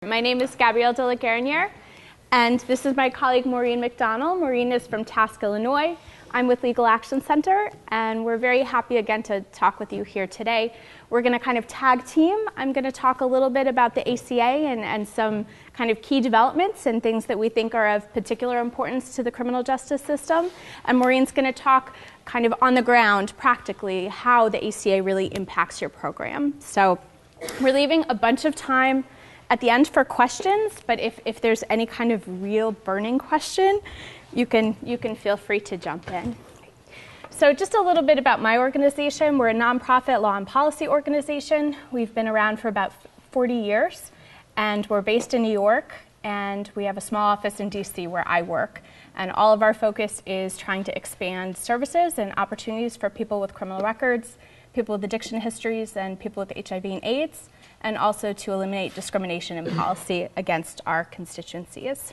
My name is Gabrielle de la Gueriniere, and this is my colleague Maureen McDonald. Maureen is from Task, Illinois. I'm with Legal Action Center, and we're very happy again to talk with you here today. We're going to kind of tag team. I'm going to talk a little bit about the ACA and some kind of key developments and things that we think are of particular importance to the criminal justice system. And Maureen's going to talk kind of on the ground, practically, how the ACA really impacts your program. So we're leaving a bunch of time at the end for questions, but if there's any kind of real burning question, you can feel free to jump in. So just a little bit about my organization. We're a nonprofit law and policy organization. We've been around for about 40 years, and we're based in New York, and we have a small office in DC where I work. And all of our focus is trying to expand services and opportunities for people with criminal records, people with addiction histories, and people with HIV and AIDS, and also to eliminate discrimination in policy against our constituencies.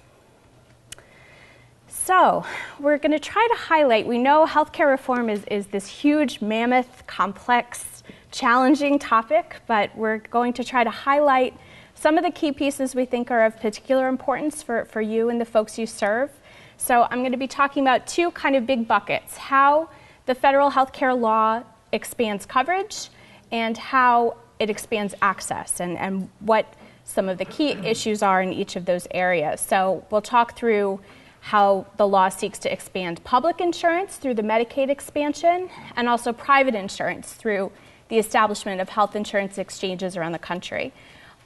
So we're going to try to highlight, we know healthcare reform is this huge, mammoth, complex, challenging topic, but we're going to try to highlight some of the key pieces we think are of particular importance for you and the folks you serve. So I'm going to be talking about two kind of big buckets: how the federal healthcare law expands coverage and how it expands access, and what some of the key issues are in each of those areas. So we'll talk through how the law seeks to expand public insurance through the Medicaid expansion, and also private insurance through the establishment of health insurance exchanges around the country.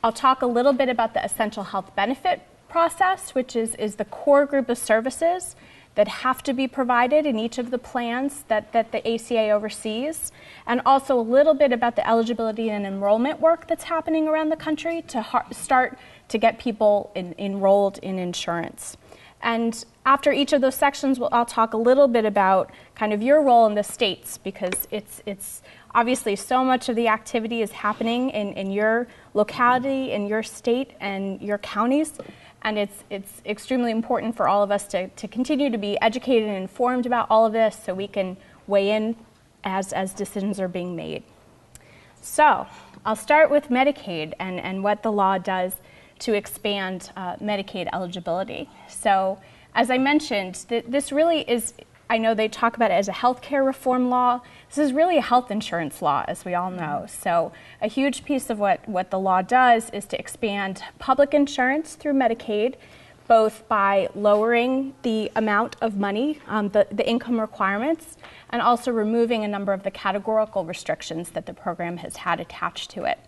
I'll talk a little bit about the essential health benefit process, which is the core group of services that have to be provided in each of the plans that the ACA oversees, and also a little bit about the eligibility and enrollment work that's happening around the country to start to get people enrolled in insurance. And after each of those sections, I'll talk a little bit about kind of your role in the states, because it's obviously so much of the activity is happening in your locality, in your state, and your counties. And it's extremely important for all of us to continue to be educated and informed about all of this so we can weigh in as decisions are being made. So I'll start with Medicaid and what the law does to expand Medicaid eligibility. So as I mentioned, this really is, I know they talk about it as a healthcare reform law. This is really a health insurance law, as we all know. So a huge piece of what the law does is to expand public insurance through Medicaid, both by lowering the amount of money, the income requirements, and also removing a number of the categorical restrictions that the program has had attached to it.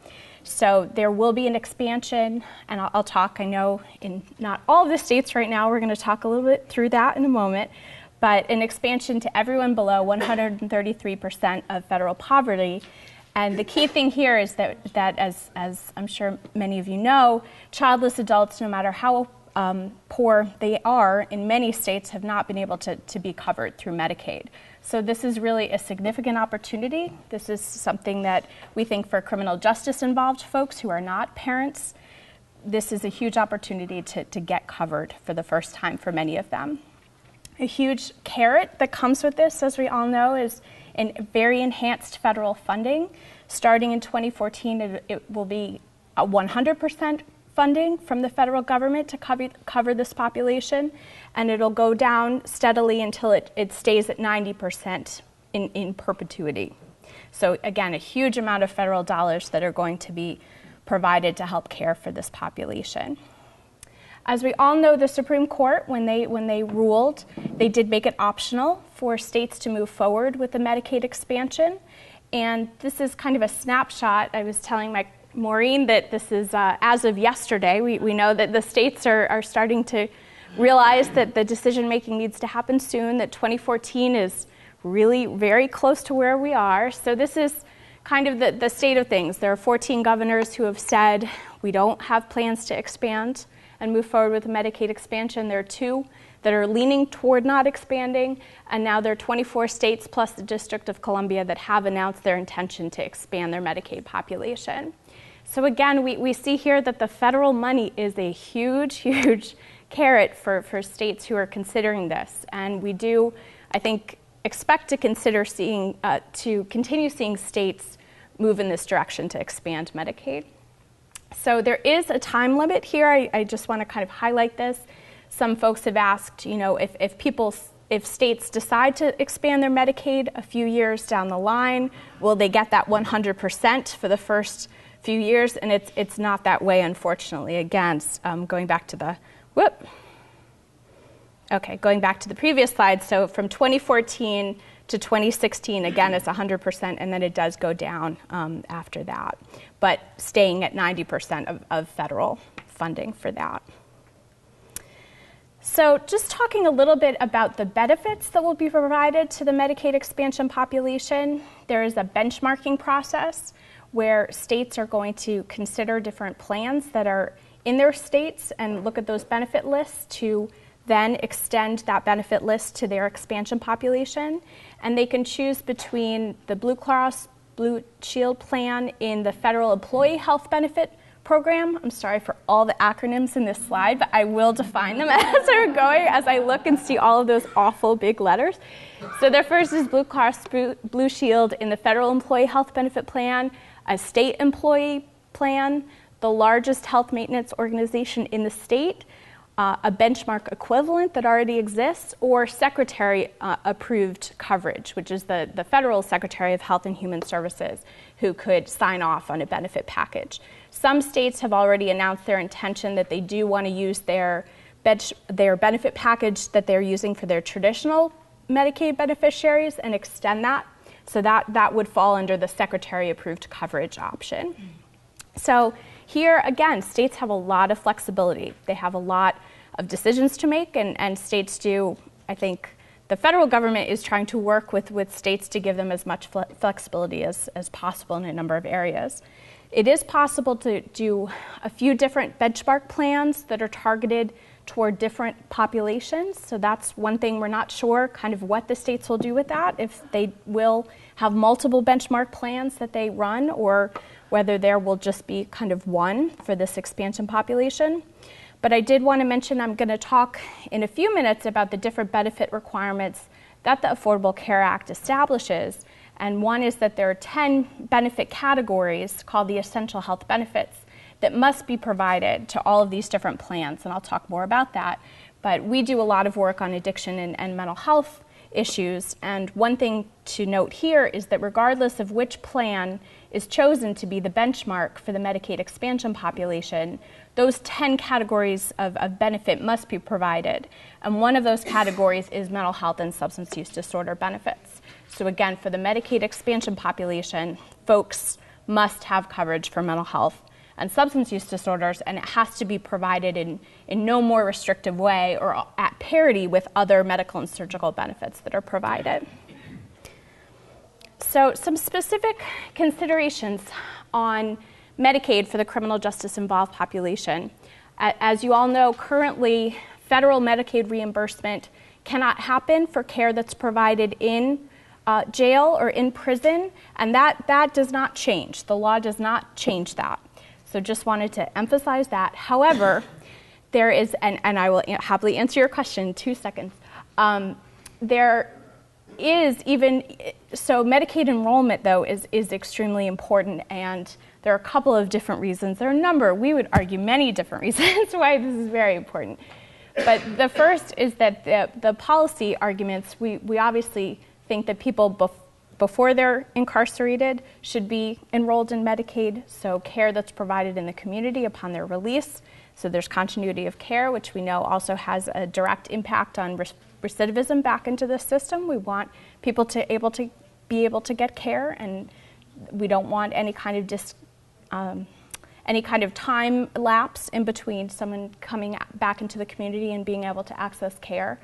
So there will be an expansion, and I'll talk, I know, in not all of the states right now. We're going to talk a little bit through that in a moment. But an expansion to everyone below 133% of federal poverty. And the key thing here is that as I'm sure many of you know, childless adults, no matter how poor they are, in many states have not been able to be covered through Medicaid. So this is really a significant opportunity. This is something that we think for criminal justice involved folks who are not parents, this is a huge opportunity to get covered for the first time for many of them. A huge carrot that comes with this, as we all know, is very enhanced federal funding. Starting in 2014, it will be a 100% funding from the federal government to cover this population, and it'll go down steadily until it stays at 90% in perpetuity. So again, a huge amount of federal dollars that are going to be provided to help care for this population. As we all know, the Supreme Court, when they ruled, they did make it optional for states to move forward with the Medicaid expansion. And this is kind of a snapshot. I was telling Maureen that this is as of yesterday. We know that the states are starting to realize that the decision making needs to happen soon, that 2014 is really very close to where we are. So this is kind of the state of things. There are 14 governors who have said we don't have plans to expand and move forward with the Medicaid expansion. There are 2 that are leaning toward not expanding, and now there are 24 states plus the District of Columbia that have announced their intention to expand their Medicaid population. So again, we see here that the federal money is a huge, huge carrot for states who are considering this, and we do, I think, expect to continue seeing states move in this direction to expand Medicaid. So there is a time limit here. I just want to kind of highlight this. Some folks have asked, you know, if states decide to expand their Medicaid a few years down the line, will they get that 100% for the first few years? And it's not that way, unfortunately. Again, going back to the going back to the previous slide. So from 2014 to 2016, again, it's 100%, and then it does go down after that, but staying at 90% of federal funding for that. So just talking a little bit about the benefits that will be provided to the Medicaid expansion population, there is a benchmarking process where states are going to consider different plans that are in their states and look at those benefit lists to then extend that benefit list to their expansion population. And they can choose between the Blue Cross Blue Shield plan in the Federal Employee Health Benefit Program. I'm sorry for all the acronyms in this slide, but I will define them as we're going, as I look and see all of those awful big letters. So the first is Blue Cross Blue Shield in the Federal Employee Health Benefit Plan, a state employee plan, the largest health maintenance organization in the state, a benchmark equivalent that already exists, or secretary approved coverage, which is the federal Secretary of Health and Human Services who could sign off on a benefit package. Some states have already announced their intention that they do want to use their benefit package that they're using for their traditional Medicaid beneficiaries and extend that. So that would fall under the secretary approved coverage option. So here, again, states have a lot of flexibility. They have a lot of decisions to make, and states do, I think, the federal government is trying to work with states to give them as much flexibility as possible in a number of areas. It is possible to do a few different benchmark plans that are targeted toward different populations. So that's one thing we're not sure kind of what the states will do with that, if they will have multiple benchmark plans that they run, or whether there will just be kind of one for this expansion population. But I did want to mention, I'm going to talk in a few minutes about the different benefit requirements that the Affordable Care Act establishes. And one is that there are 10 benefit categories called the essential health benefits that must be provided to all of these different plans, and I'll talk more about that. But we do a lot of work on addiction and mental health issues, and one thing to note here is that regardless of which plan is chosen to be the benchmark for the Medicaid expansion population, those 10 categories of benefit must be provided. And one of those categories is mental health and substance use disorder benefits. So again, for the Medicaid expansion population, folks must have coverage for mental health and substance use disorders, and it has to be provided in no more restrictive way or at parity with other medical and surgical benefits that are provided. So some specific considerations on Medicaid for the criminal justice involved population. As you all know, currently federal Medicaid reimbursement cannot happen for care that's provided in jail or in prison, and that does not change. The law does not change that. So just wanted to emphasize that. However, there is, and I will happily answer your question in 2 seconds. There is so Medicaid enrollment, though, is extremely important, and there are a couple of different reasons. There are a number, we would argue many different reasons why this is very important. But the first is that the policy arguments, we obviously think that people before they're incarcerated should be enrolled in Medicaid, so care that's provided in the community upon their release. So there's continuity of care, which we know also has a direct impact on recidivism back into the system. We want people to be able to get care, and we don't want any kind of time lapse in between someone coming back into the community and being able to access care.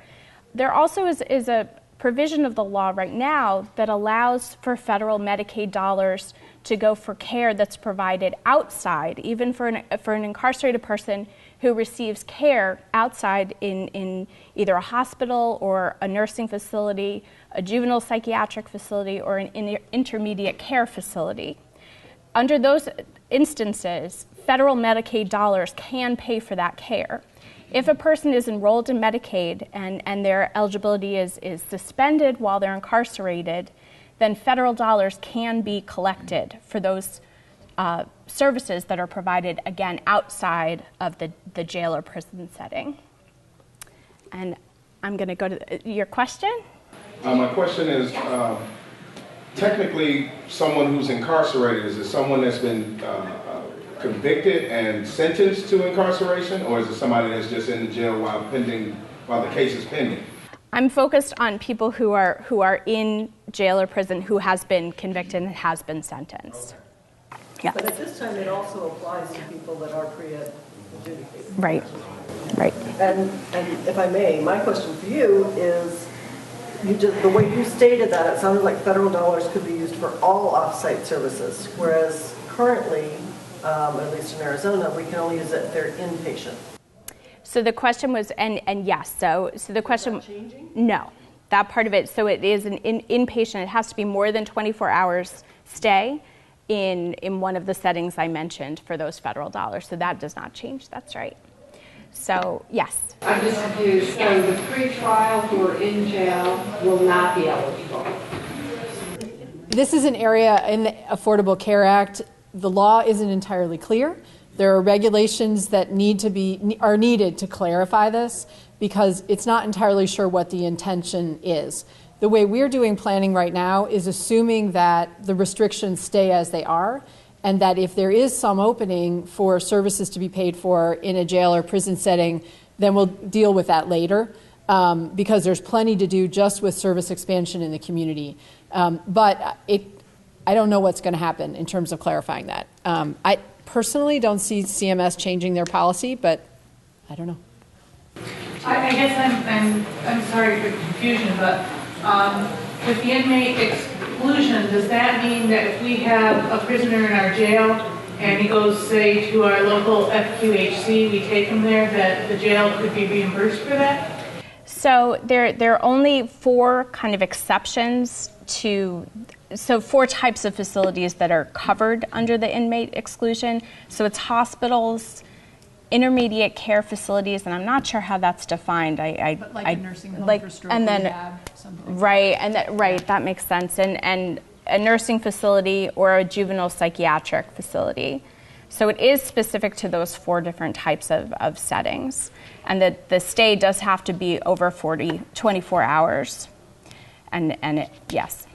There also is a provision of the law right now that allows for federal Medicaid dollars to go for care that's provided outside, even for an incarcerated person who receives care outside in either a hospital or a nursing facility, a juvenile psychiatric facility, or an intermediate care facility. Under those instances, federal Medicaid dollars can pay for that care. If a person is enrolled in Medicaid and their eligibility is suspended while they're incarcerated, then federal dollars can be collected for those services that are provided, again, outside of the jail or prison setting. And I'm going to go to your question. My question is, technically, someone who's incarcerated, is it someone that's been convicted and sentenced to incarceration, or is it somebody that's just in the jail while the case is pending? I'm focused on people who are in jail or prison who has been convicted and has been sentenced. Okay. Yeah. But at this time, it also applies to people that are pre-adjudicated. Right. Right. And if I may, my question for you is, the way you stated that, it sounded like federal dollars could be used for all off-site services, whereas currently, at least in Arizona, we can only use it if they're inpatient. So the question was, and yes, so the question, Is that changing? No, that part of it, so it is an inpatient, it has to be more than 24 hours stay in one of the settings I mentioned for those federal dollars, so that does not change, that's right. So, yes. I'm just confused. So the pretrial who are in jail will not be eligible. This is an area in the Affordable Care Act. The law isn't entirely clear. There are regulations that are needed to clarify this because it's not entirely sure what the intention is. The way we're doing planning right now is assuming that the restrictions stay as they are, and that if there is some opening for services to be paid for in a jail or prison setting, then we'll deal with that later, because there's plenty to do just with service expansion in the community. But I don't know what's going to happen in terms of clarifying that. I personally don't see CMS changing their policy, but I don't know. I guess I'm sorry for the confusion, but with the inmate exclusion, does that mean that if we have a prisoner in our jail and he goes, say, to our local FQHC, we take him there, that the jail could be reimbursed for that? So there are only 4 kind of exceptions so 4 types of facilities that are covered under the inmate exclusion. So it's hospitals, intermediate care facilities, and I'm not sure how that's defined. But like a nursing home for stroke rehab, something like that. Right, that makes sense. And a nursing facility or a juvenile psychiatric facility. So it is specific to those 4 different types of settings. And the stay does have to be over 24 hours. Yes.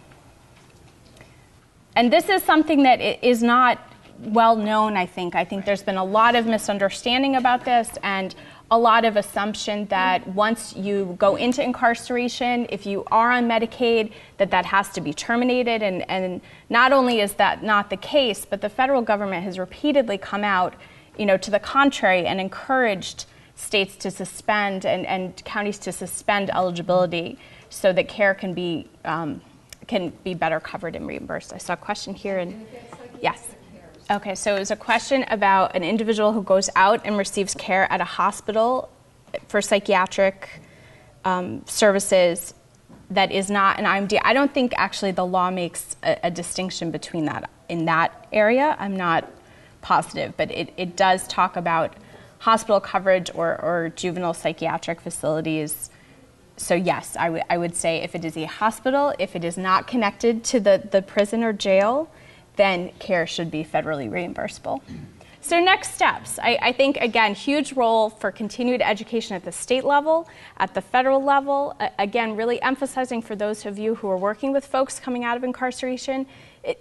And this is something that is not well known, I think. I think there's been a lot of misunderstanding about this and a lot of assumption that once you go into incarceration, if you are on Medicaid, that has to be terminated. And not only is that not the case, but the federal government has repeatedly come out, to the contrary and encouraged states to suspend and counties to suspend eligibility so that care can be better covered and reimbursed. I saw a question here, and yes. Okay, so it was a question about an individual who goes out and receives care at a hospital for psychiatric services that is not an IMD. I don't think actually the law makes a distinction between that in that area. I'm not positive, but it does talk about hospital coverage or juvenile psychiatric facilities. So yes, I would say if it is a hospital, if it is not connected to the prison or jail, then care should be federally reimbursable. So next steps, I think, again, huge role for continued education at the state level, at the federal level. Again, really emphasizing for those of you who are working with folks coming out of incarceration,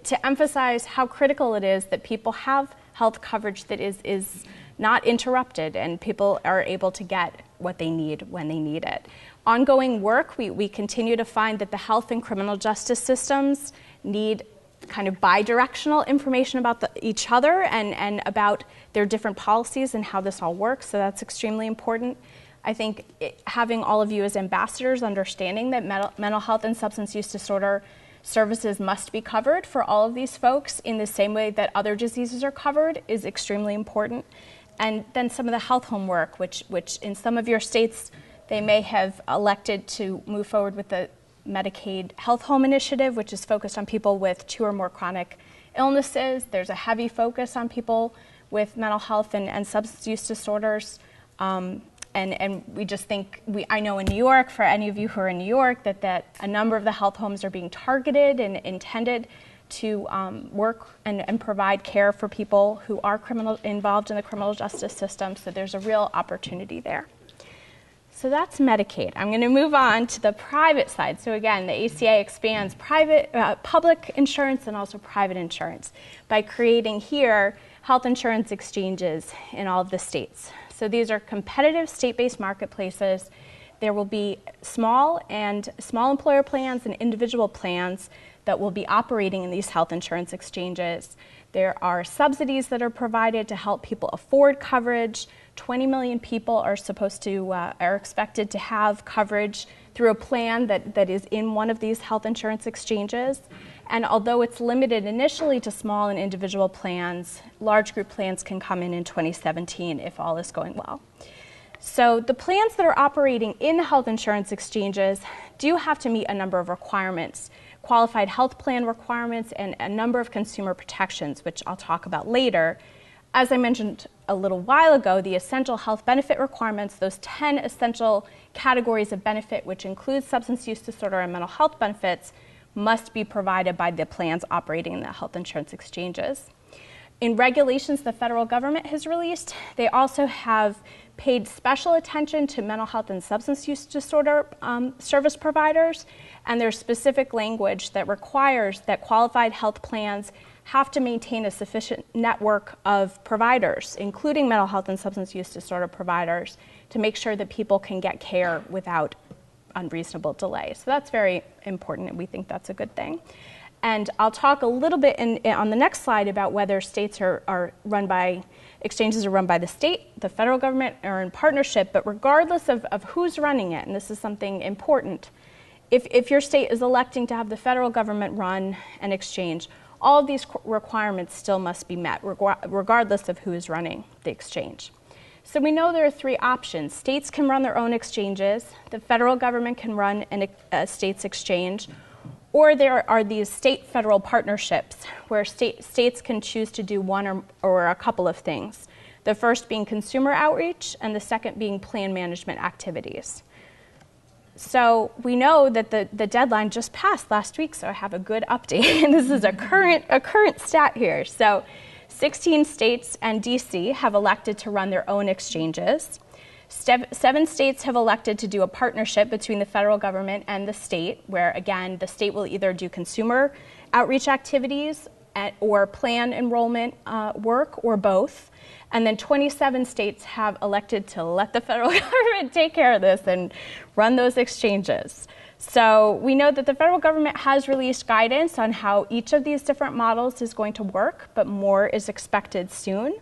to emphasize how critical it is that people have health coverage that is not interrupted and people are able to get what they need when they need it. Ongoing work, we continue to find that the health and criminal justice systems need kind of bi-directional information about each other and about their different policies and how this all works, so that's extremely important. I think having all of you as ambassadors understanding that mental health and substance use disorder services must be covered for all of these folks in the same way that other diseases are covered is extremely important. And then some of the health home work, which in some of your states, they may have elected to move forward with the Medicaid Health Home Initiative, which is focused on people with 2 or more chronic illnesses. There's a heavy focus on people with mental health and substance use disorders. And we just think, I know in New York, for any of you who are in New York, that a number of the health homes are being targeted and intended to work and provide care for people who are involved in the criminal justice system. So there's a real opportunity there. So that's Medicaid. I'm going to move on to the private side. So again, the ACA expands public insurance and also private insurance by creating here health insurance exchanges in all of the states. So these are competitive state-based marketplaces. There will be small employer plans and individual plans that will be operating in these health insurance exchanges. There are subsidies that are provided to help people afford coverage. 20 million people are expected to have coverage through a plan that is in one of these health insurance exchanges. And although it's limited initially to small and individual plans, large group plans can come in 2017 if all is going well. So the plans that are operating in health insurance exchanges do have to meet a number of requirements, qualified health plan requirements, and a number of consumer protections, which I'll talk about later. As I mentioned a little while ago, the essential health benefit requirements, those 10 essential categories of benefit, which include substance use disorder and mental health benefits, must be provided by the plans operating in the health insurance exchanges. In regulations the federal government has released, they also have paid special attention to mental health and substance use disorder service providers, and there's specific language that requires that qualified health plans have to maintain a sufficient network of providers, including mental health and substance use disorder providers, to make sure that people can get care without unreasonable delay. So that's very important, and we think that's a good thing. And I'll talk a little bit on the next slide about whether states are run by, exchanges are run by the state, the federal government, or in partnership, but regardless of who's running it, and this is something important, if your state is electing to have the federal government run an exchange, all of these requirements still must be met, regardless of who is running the exchange. So we know there are three options. States can run their own exchanges, the federal government can run a state's exchange, or there are these state-federal partnerships where states can choose to do one or a couple of things. The first being consumer outreach, and the second being plan management activities. So we know that the deadline just passed last week, so I have a good update. And this is a current stat here. So 16 states and DC have elected to run their own exchanges. 7 states have elected to do a partnership between the federal government and the state, where again, the state will either do consumer outreach activities or plan enrollment work, or both. And then 27 states have elected to let the federal government take care of this and run those exchanges. So we know that the federal government has released guidance on how each of these different models is going to work, but more is expected soon.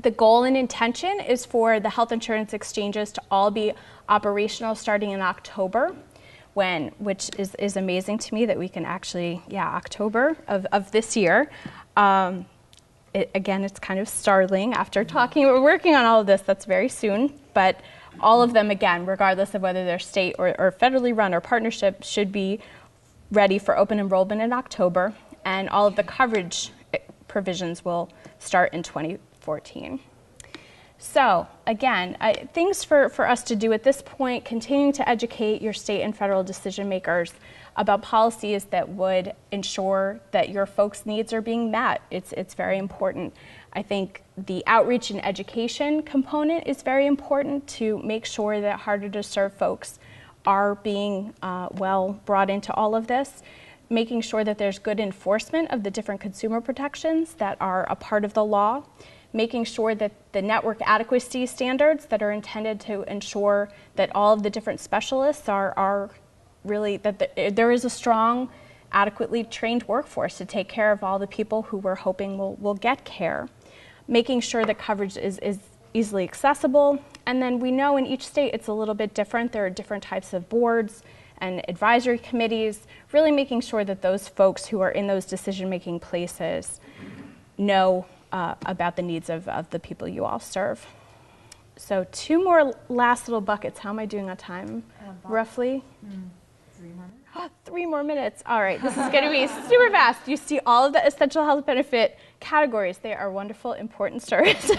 The goal and intention is for the health insurance exchanges to all be operational starting in October, which is amazing to me that we can actually, October of this year. Again, it's kind of startling after we're working on all of this, that's very soon, but all of them, again, regardless of whether they're state or federally run or partnership, should be ready for open enrollment in October, and all of the coverage provisions will start in 2014. So again, things for us to do at this point, continuing to educate your state and federal decision makers about policies that would ensure that your folks' needs are being met. It's very important. I think the outreach and education component is very important to make sure that harder to serve folks are being well brought into all of this. Making sure that there's good enforcement of the different consumer protections that are a part of the law. Making sure that the network adequacy standards that are intended to ensure that all of the different specialists are really, that there is a strong, adequately trained workforce to take care of all the people who we're hoping will get care. Making sure that coverage is easily accessible. And then we know in each state it's a little bit different. There are different types of boards and advisory committees, really making sure that those folks who are in those decision-making places know about the needs of the people you all serve. So 2 more last little buckets. How am I doing on time? Roughly? 3 more minutes. Oh, 3 more minutes. All right, this is going to be super fast. You see all of the essential health benefit categories. They are wonderful, important services.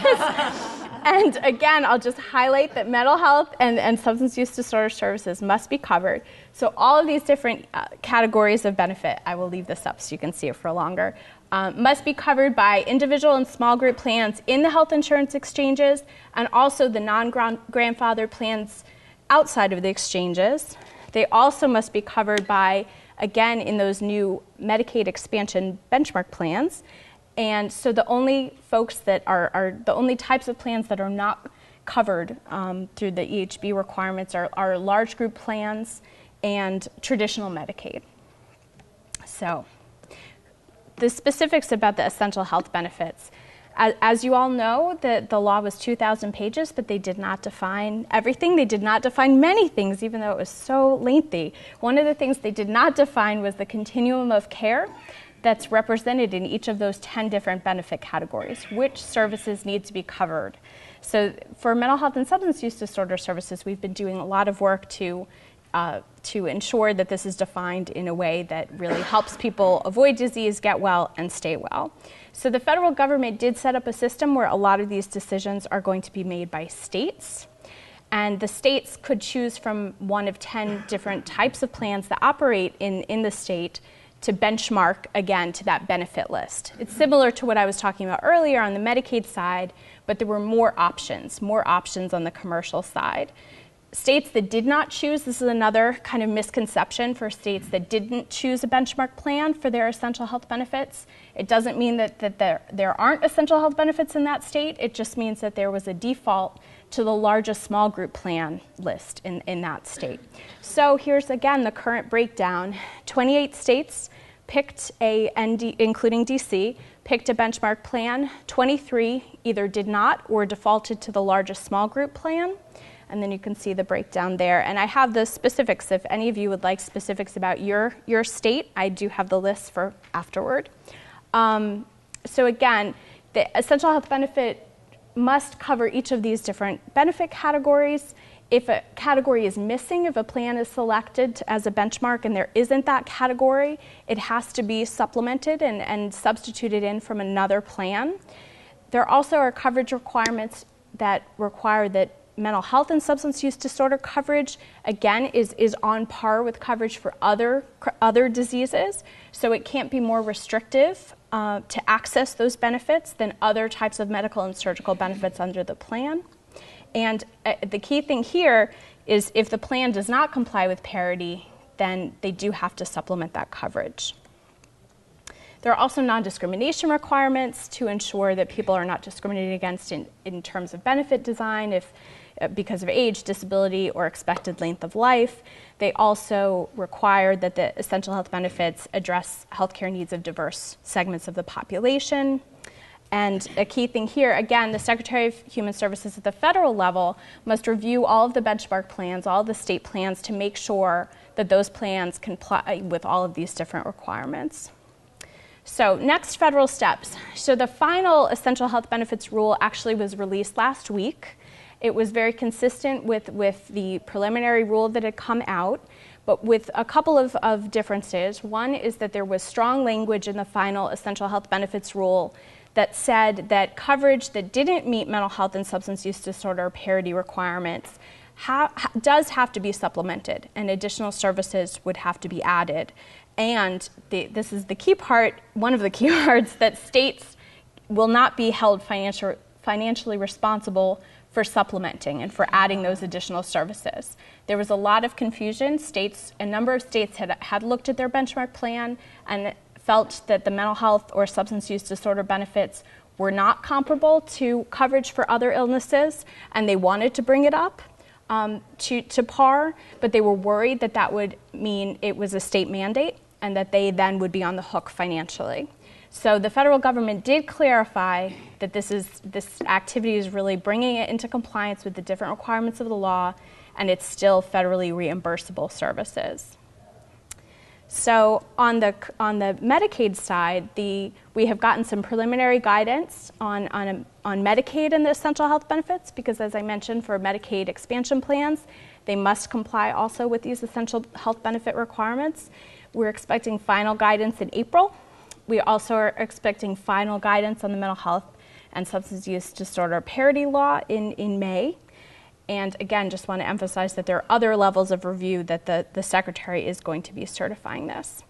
And again, I'll just highlight that mental health and substance use disorder services must be covered. So all of these different categories of benefit, I will leave this up so you can see it for longer, must be covered by individual and small group plans in the health insurance exchanges, and also the non-grandfathered plans outside of the exchanges. They also must be covered by, again, in those new Medicaid Expansion benchmark plans. And so the only folks that are the only types of plans that are not covered through the EHB requirements are large group plans and traditional Medicaid. So the specifics about the essential health benefits. As you all know, the law was 2,000 pages, but they did not define everything. They did not define many things, even though it was so lengthy. One of the things they did not define was the continuum of care that's represented in each of those 10 different benefit categories, which services need to be covered. So for mental health and substance use disorder services, we've been doing a lot of work to ensure that this is defined in a way that really helps people avoid disease, get well, and stay well. So the federal government did set up a system where a lot of these decisions are going to be made by states. And the states could choose from one of 10 different types of plans that operate in the state to benchmark, again, to that benefit list. It's similar to what I was talking about earlier on the Medicaid side, but there were more options on the commercial side. States that did not choose, this is another kind of misconception for states that didn't choose a benchmark plan for their essential health benefits. It doesn't mean that there aren't essential health benefits in that state. It just means that there was a default to the largest small group plan list in that state. So here's again the current breakdown. 28 states picked including DC, picked a benchmark plan. 23 either did not or defaulted to the largest small group plan. And then you can see the breakdown there. And I have the specifics. If any of you would like specifics about your state, I do have the list for afterward. So again, the essential health benefit must cover each of these different benefit categories. If a category is missing, if a plan is selected as a benchmark and there isn't that category, it has to be supplemented and substituted in from another plan. There also are coverage requirements that require that mental health and substance use disorder coverage, again, is on par with coverage for other diseases. So it can't be more restrictive to access those benefits than other types of medical and surgical benefits under the plan. And the key thing here is if the plan does not comply with parity, then they do have to supplement that coverage. There are also non-discrimination requirements to ensure that people are not discriminated against in terms of benefit design because of age, disability, or expected length of life. They also require that the essential health benefits address healthcare needs of diverse segments of the population. And a key thing here, again, the Secretary of Human Services at the federal level must review all of the benchmark plans, all of the state plans, to make sure that those plans comply with all of these different requirements. So next, federal steps. So the final essential health benefits rule actually was released last week. It was very consistent with the preliminary rule that had come out, but with a couple of differences. One is that there was strong language in the final essential health benefits rule that said that coverage that didn't meet mental health and substance use disorder parity requirements does have to be supplemented, and additional services would have to be added. And this is the key part, one of the key parts, that states will not be held financially responsible for supplementing and for adding those additional services. There was a lot of confusion. A number of states had looked at their benchmark plan and felt that the mental health or substance use disorder benefits were not comparable to coverage for other illnesses, and they wanted to bring it up to par, but they were worried that that would mean it was a state mandate and that they then would be on the hook financially. So the federal government did clarify that this activity is really bringing it into compliance with the different requirements of the law, and it's still federally reimbursable services. So on the Medicaid side, we have gotten some preliminary guidance on Medicaid and the essential health benefits, because as I mentioned, for Medicaid expansion plans, they must comply also with these essential health benefit requirements. We're expecting final guidance in April. We also are expecting final guidance on the mental health and Substance Use Disorder Parity Law in May. And again, just want to emphasize that there are other levels of review that the Secretary is going to be certifying this.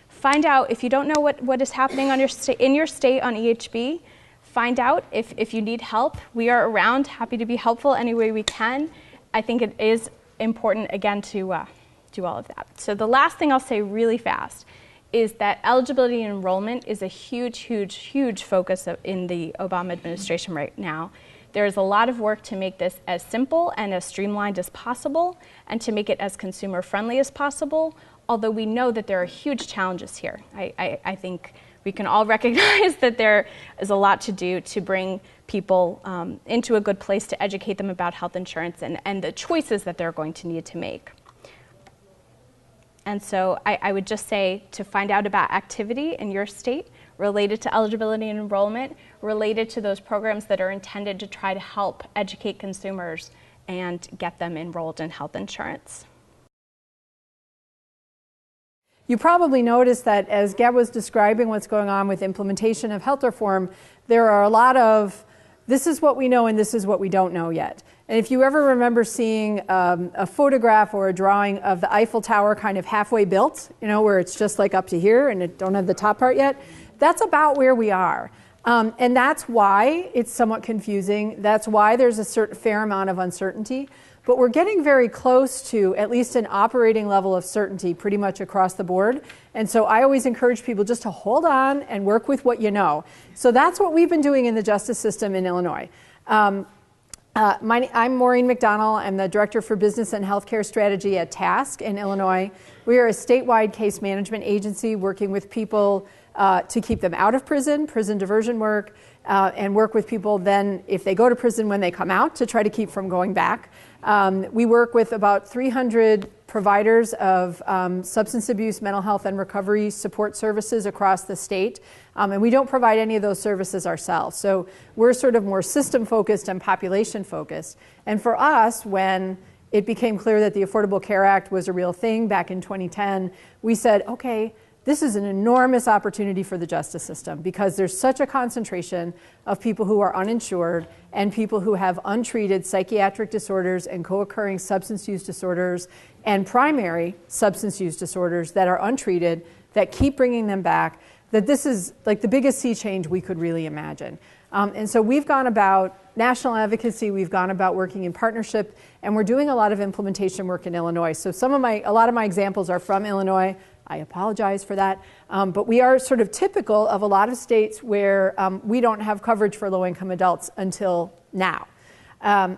Find out, if you don't know what is happening on in your state on EHB, find out if you need help. We are around, happy to be helpful any way we can. I think it is important, again, to do all of that. So the last thing I'll say really fast is that eligibility enrollment is a huge, huge, huge focus in the Obama administration right now. There is a lot of work to make this as simple and as streamlined as possible and to make it as consumer friendly as possible, although we know that there are huge challenges here. I think we can all recognize that there is a lot to do to bring people into a good place to educate them about health insurance and the choices that they're going to need to make. And so I would just say to find out about activity in your state related to eligibility and enrollment, related to those programs that are intended to try to help educate consumers and get them enrolled in health insurance. You probably noticed that as Gab was describing what's going on with implementation of health reform, there are a lot of this is what we know and this is what we don't know yet. And if you ever remember seeing a photograph or a drawing of the Eiffel Tower kind of halfway built, you know, where it's just like up to here and it don't have the top part yet, that's about where we are. And that's why it's somewhat confusing. That's why there's a fair amount of uncertainty. But we're getting very close to at least an operating level of certainty pretty much across the board. And so I always encourage people just to hold on and work with what you know. So that's what we've been doing in the justice system in Illinois. I'm Maureen McDonnell. I'm the Director for Business and Healthcare Strategy at TASC in Illinois. We are a statewide case management agency working with people to keep them out of prison diversion work, and work with people then if they go to prison when they come out to try to keep from going back. We work with about 300 providers of substance abuse, mental health, and recovery support services across the state. And we don't provide any of those services ourselves. So we're sort of more system focused and population focused. And for us, when it became clear that the Affordable Care Act was a real thing back in 2010, we said, okay, this is an enormous opportunity for the justice system because there's such a concentration of people who are uninsured and people who have untreated psychiatric disorders and co-occurring substance use disorders and primary substance use disorders that are untreated that keep bringing them back, that this is like the biggest sea change we could really imagine. And so we've gone about national advocacy, we've gone about working in partnership, and we're doing a lot of implementation work in Illinois. So a lot of my examples are from Illinois. I apologize for that. But we are sort of typical of a lot of states where we don't have coverage for low-income adults until now.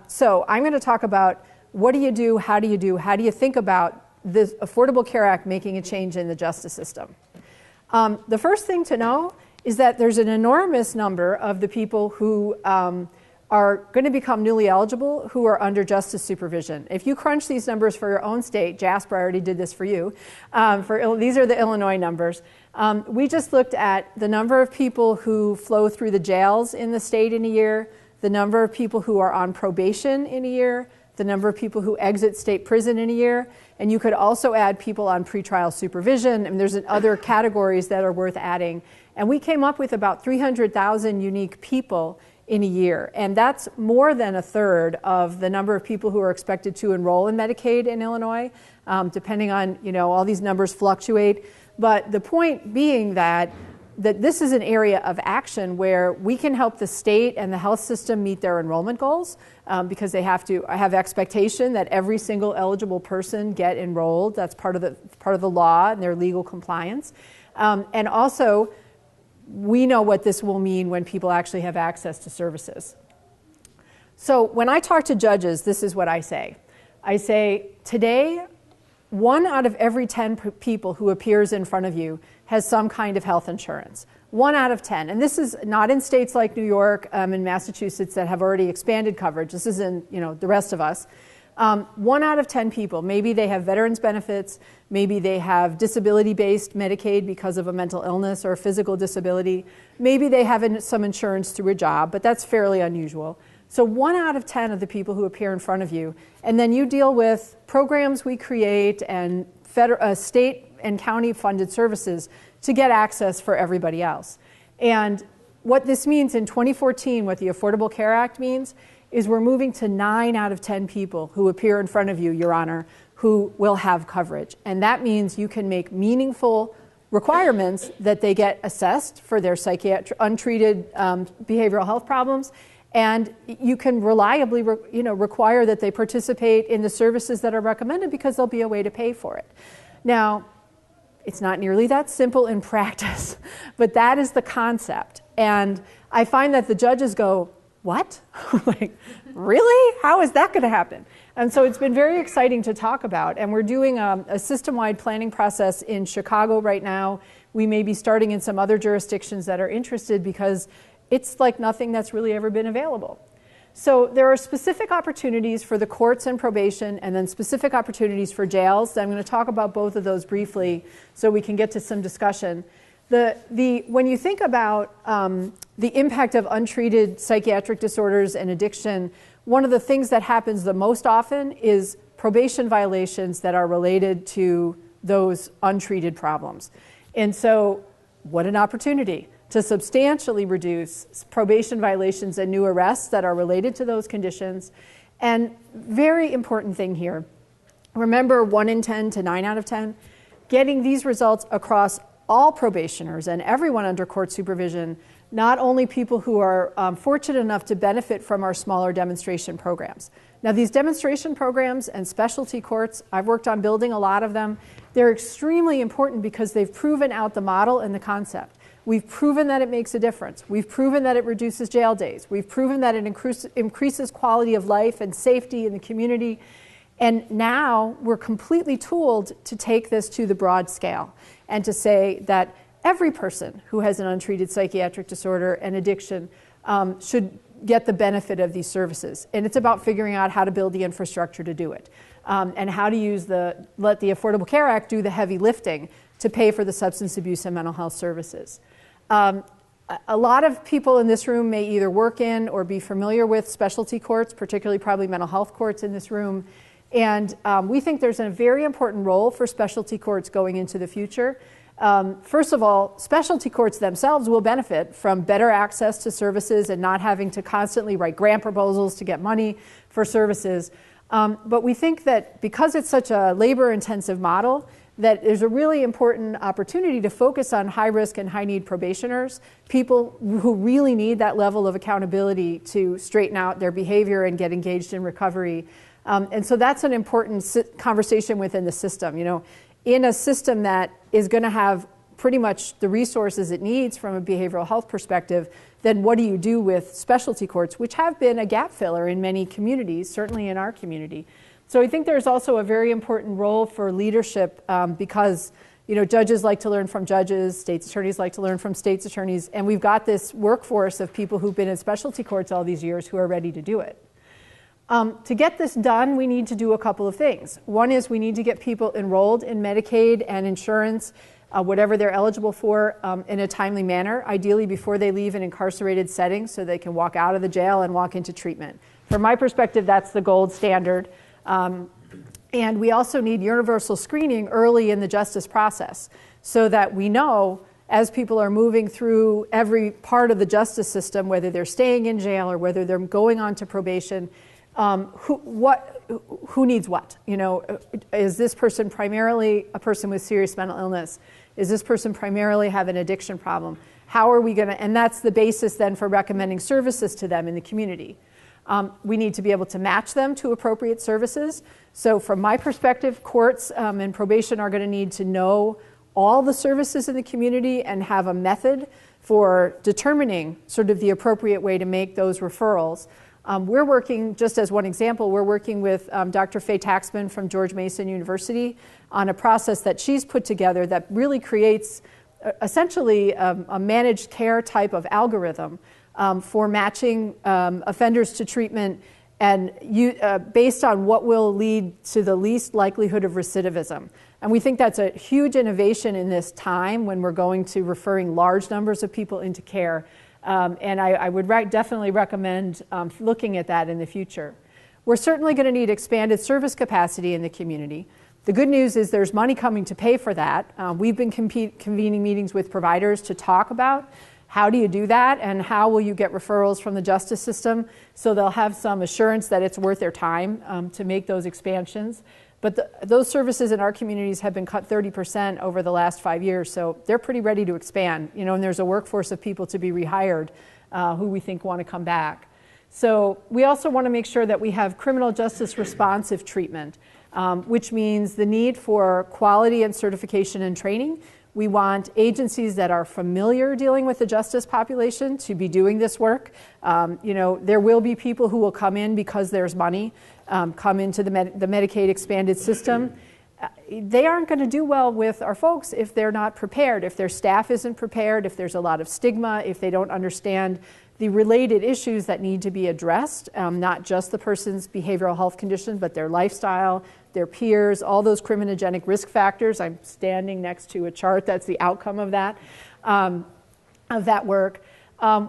So I'm going to talk about what do you do, how do you think about the Affordable Care Act making a change in the justice system. The first thing to know is that there's an enormous number of the people who are going to become newly eligible who are under justice supervision. If you crunch these numbers for your own state, Jasper already did this for you, these are the Illinois numbers. We just looked at the number of people who flow through the jails in the state in a year, the number of people who are on probation in a year, the number of people who exit state prison in a year, and you could also add people on pretrial supervision, and there's other categories that are worth adding. And we came up with about 300,000 unique people in a year. And that's more than a third of the number of people who are expected to enroll in Medicaid in Illinois, depending on, all these numbers fluctuate. But the point being that this is an area of action where we can help the state and the health system meet their enrollment goals because they have to have expectation that every single eligible person get enrolled. That's part of the law and their legal compliance. And also, we know what this will mean when people actually have access to services. So when I talk to judges, this is what I say. I say, today, 1 out of every 10 people who appears in front of you has some kind of health insurance. 1 out of 10. And this is not in states like New York and Massachusetts that have already expanded coverage. This is in the rest of us. 1 out of 10 people, maybe they have veterans benefits, maybe they have disability-based Medicaid because of a mental illness or a physical disability, maybe they have some insurance through a job, but that's fairly unusual. So 1 out of 10 of the people who appear in front of you, and then you deal with programs we create and state and county funded services to get access for everybody else. And what this means in 2014, what the Affordable Care Act means, is we're moving to 9 out of 10 people who appear in front of you, Your Honor, who will have coverage. And that means you can make meaningful requirements that they get assessed for their untreated behavioral health problems, and you can reliably require that they participate in the services that are recommended because there'll be a way to pay for it. Now, it's not nearly that simple in practice, but that is the concept. And I find that the judges go, what? Like, really? How is that going to happen? And so it's been very exciting to talk about. And we're doing a system-wide planning process in Chicago right now. We may be starting in some other jurisdictions that are interested because it's like nothing that's really ever been available. So there are specific opportunities for the courts and probation, and then specific opportunities for jails. I'm going to talk about both of those briefly so we can get to some discussion. When you think about the impact of untreated psychiatric disorders and addiction, one of the things that happens the most often is probation violations that are related to those untreated problems. And so what an opportunity to substantially reduce probation violations and new arrests that are related to those conditions. And very important thing here, remember 1 in 10 to 9 out of 10, getting these results across all probationers and everyone under court supervision, not only people who are fortunate enough to benefit from our smaller demonstration programs. Now, these demonstration programs and specialty courts, I've worked on building a lot of them. They're extremely important because they've proven out the model and the concept. We've proven that it makes a difference. We've proven that it reduces jail days. We've proven that it increases quality of life and safety in the community. And now we're completely tooled to take this to the broad scale and to say that every person who has an untreated psychiatric disorder and addiction should get the benefit of these services. And it's about figuring out how to build the infrastructure to do it, and how to let the Affordable Care Act do the heavy lifting to pay for the substance abuse and mental health services. A lot of people in this room may either work in or be familiar with specialty courts, particularly probably mental health courts in this room. And we think there's a very important role for specialty courts going into the future. First of all, specialty courts themselves will benefit from better access to services and not having to constantly write grant proposals to get money for services. But we think that because it's such a labor-intensive model, that there's a really important opportunity to focus on high-risk and high-need probationers, people who really need that level of accountability to straighten out their behavior and get engaged in recovery. And so that's an important conversation within the system. You know, in a system that is going to have pretty much the resources it needs from a behavioral health perspective, then what do you do with specialty courts, which have been a gap filler in many communities, certainly in our community. So I think there's also a very important role for leadership because, you know, judges like to learn from judges, state's attorneys like to learn from state's attorneys, and we've got this workforce of people who've been in specialty courts all these years who are ready to do it. To get this done, we need to do a couple of things. One is we need to get people enrolled in Medicaid and insurance, whatever they're eligible for, in a timely manner, ideally before they leave an incarcerated setting so they can walk out of the jail and walk into treatment. From my perspective, that's the gold standard. And we also need universal screening early in the justice process so that we know as people are moving through every part of the justice system, whether they're staying in jail or whether they're going on to probation, who needs what? You know, is this person primarily a person with serious mental illness? Is this person primarily have an addiction problem? How are we going to, and that's the basis then for recommending services to them in the community. We need to be able to match them to appropriate services. So from my perspective, courts and probation are going to need to know all the services in the community and have a method for determining sort of the appropriate way to make those referrals. We're working, just as one example, we're working with Dr. Faye Taxman from George Mason University on a process that she's put together that really creates essentially a managed care type of algorithm for matching offenders to treatment and based on what will lead to the least likelihood of recidivism. And we think that's a huge innovation in this time when we're going to referring large numbers of people into care. And I would definitely recommend looking at that in the future. We're certainly going to need expanded service capacity in the community. The good news is there's money coming to pay for that. We've been convening meetings with providers to talk about how do you do that, and how will you get referrals from the justice system so they'll have some assurance that it's worth their time to make those expansions. But those services in our communities have been cut 30% over the last 5 years, so they're pretty ready to expand. And there's a workforce of people to be rehired who we think want to come back. So we also want to make sure that we have criminal justice responsive treatment, which means the need for quality and certification and training. We want agencies that are familiar dealing with the justice population to be doing this work. There will be people who will come in because there's money, come into the Medicaid expanded system. They aren't going to do well with our folks if they're not prepared, if their staff isn't prepared, if there's a lot of stigma, if they don't understand the related issues that need to be addressed, not just the person's behavioral health condition, but their lifestyle, their peers, all those criminogenic risk factors. I'm standing next to a chart that's the outcome of that work.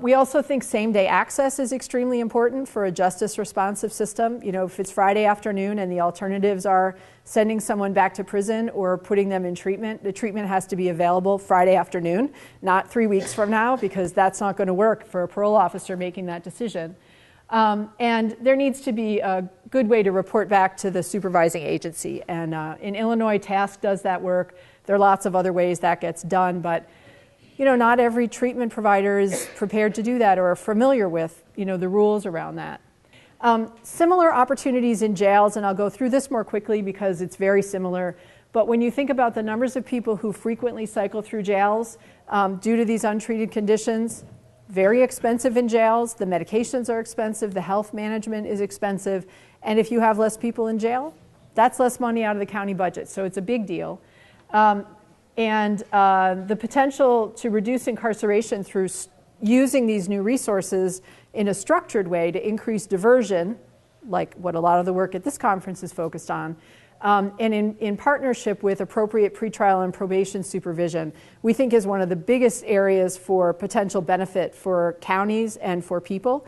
We also think same-day access is extremely important for a justice-responsive system. If it's Friday afternoon and the alternatives are sending someone back to prison or putting them in treatment, the treatment has to be available Friday afternoon, not 3 weeks from now, because that's not going to work for a parole officer making that decision. And there needs to be a good way to report back to the supervising agency. And in Illinois, TASC does that work. There are lots of other ways that gets done, but not every treatment provider is prepared to do that or are familiar with, the rules around that. Similar opportunities in jails, and I'll go through this more quickly because it's very similar, but when you think about the numbers of people who frequently cycle through jails due to these untreated conditions, very expensive in jails, the medications are expensive, the health management is expensive, and if you have less people in jail, that's less money out of the county budget, so it's a big deal. And the potential to reduce incarceration through using these new resources in a structured way to increase diversion, like what a lot of the work at this conference is focused on, and in partnership with appropriate pretrial and probation supervision, we think is one of the biggest areas for potential benefit for counties and for people.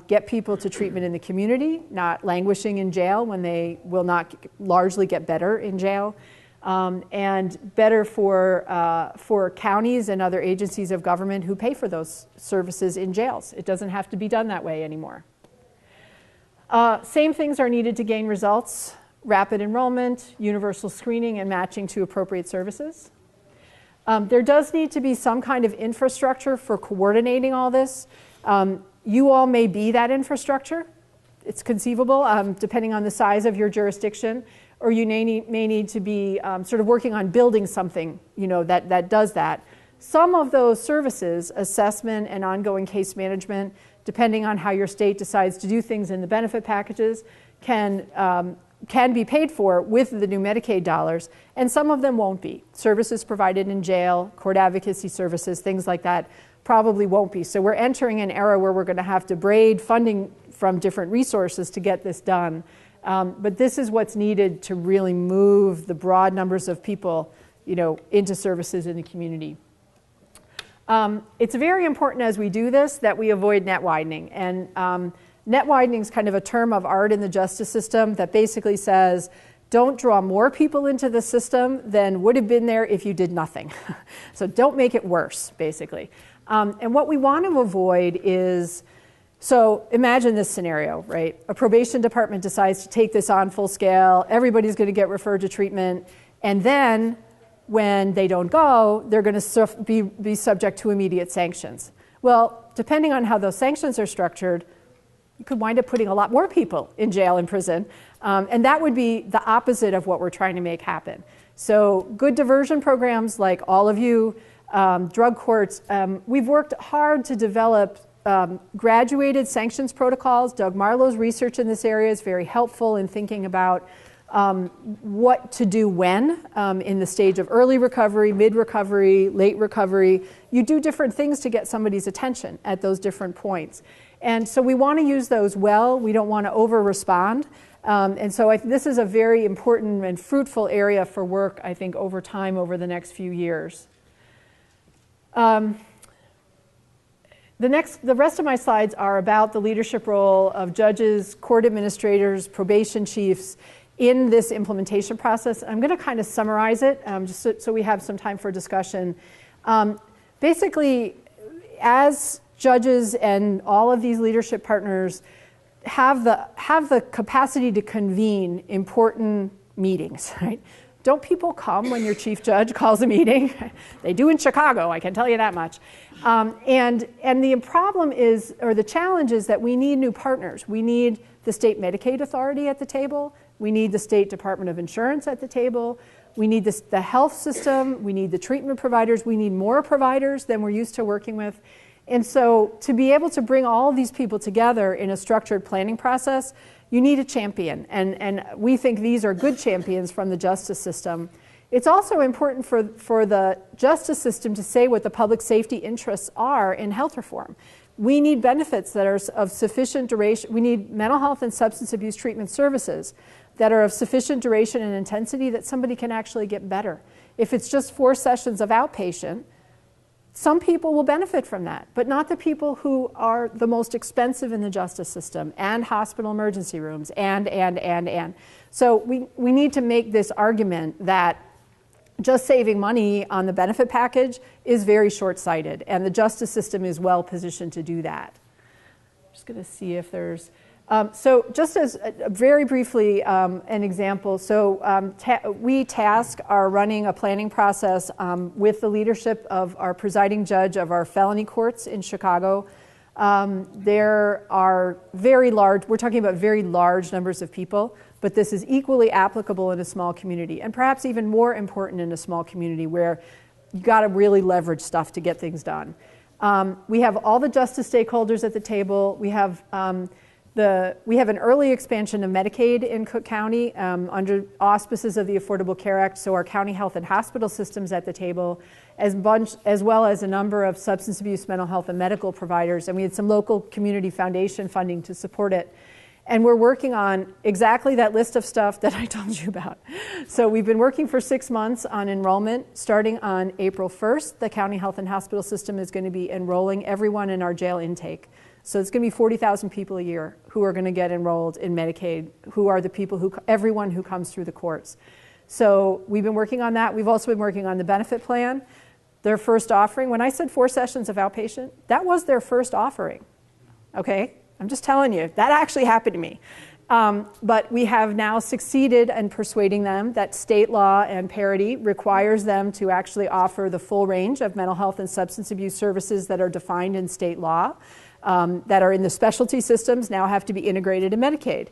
Get people to treatment in the community, not languishing in jail when they will not largely get better in jail. And better for counties and other agencies of government who pay for those services in jails. It doesn't have to be done that way anymore. Same things are needed to gain results: rapid enrollment, universal screening, and matching to appropriate services. There does need to be some kind of infrastructure for coordinating all this. You all may be that infrastructure. It's conceivable, depending on the size of your jurisdiction. Or you may need to be sort of working on building something, that does that. Some of those services, assessment and ongoing case management, depending on how your state decides to do things in the benefit packages, can be paid for with the new Medicaid dollars, and some of them won't be. Services provided in jail, court advocacy services, things like that, probably won't be. So we're entering an era where we're going to have to braid funding from different resources to get this done. But this is what's needed to really move the broad numbers of people, into services in the community. It's very important as we do this that we avoid net widening. And net widening is kind of a term of art in the justice system that basically says, don't draw more people into the system than would have been there if you did nothing. So don't make it worse, basically. And what we want to avoid is, so imagine this scenario, right? A probation department decides to take this on full scale. Everybody's going to get referred to treatment. And then when they don't go, they're going to be subject to immediate sanctions. Well, depending on how those sanctions are structured, you could wind up putting a lot more people in jail and prison. And that would be the opposite of what we're trying to make happen. So good diversion programs like all of you, drug courts, we've worked hard to develop graduated sanctions protocols. Doug Marlowe's research in this area is very helpful in thinking about what to do when in the stage of early recovery, mid-recovery, late recovery. You do different things to get somebody's attention at those different points. And so we want to use those well. We don't want to over-respond. And so this is a very important and fruitful area for work, I think, over time, over the next few years. The rest of my slides are about the leadership role of judges, court administrators, probation chiefs in this implementation process. I'm going to kind of summarize it just so we have some time for discussion. Basically, as judges and all of these leadership partners have the capacity to convene important meetings, right? Don't people come when your chief judge calls a meeting? They do in Chicago, I can tell you that much. And the problem is, or the challenge is, that we need new partners. We need the state Medicaid authority at the table. We need the state Department of Insurance at the table. We need the health system. We need the treatment providers. We need more providers than we're used to working with. And so to be able to bring all of these people together in a structured planning process, you need a champion. And we think these are good champions from the justice system. It's also important for the justice system to say what the public safety interests are in health reform. We need benefits that are of sufficient duration. We need mental health and substance abuse treatment services that are of sufficient duration and intensity that somebody can actually get better. If it's just 4 sessions of outpatient, some people will benefit from that, but not the people who are the most expensive in the justice system and hospital emergency rooms and. So we need to make this argument that just saving money on the benefit package is very short-sighted, and the justice system is well positioned to do that. I'm just going to see if there's... so just as very briefly an example, so we are running a planning process with the leadership of our presiding judge of our felony courts in Chicago. There are we're talking about very large numbers of people, but this is equally applicable in a small community, and perhaps even more important in a small community where you got to really leverage stuff to get things done. We have all the justice stakeholders at the table. We have an early expansion of Medicaid in Cook County under auspices of the Affordable Care Act, so our county health and hospital systems at the table, as well as a number of substance abuse, mental health, and medical providers, and we had some local community foundation funding to support it. And we're working on exactly that list of stuff that I told you about. So we've been working for 6 months on enrollment. Starting on April 1st, the county health and hospital system is going to be enrolling everyone in our jail intake. So it's going to be 40,000 people a year who are going to get enrolled in Medicaid, who are the people everyone who comes through the courts. So we've been working on that. We've also been working on the benefit plan. Their first offering, when I said 4 sessions of outpatient, that was their first offering, okay? I'm just telling you, that actually happened to me. But we have now succeeded in persuading them that state law and parity requires them to actually offer the full range of mental health and substance abuse services that are defined in state law, that are in the specialty systems, now have to be integrated in Medicaid.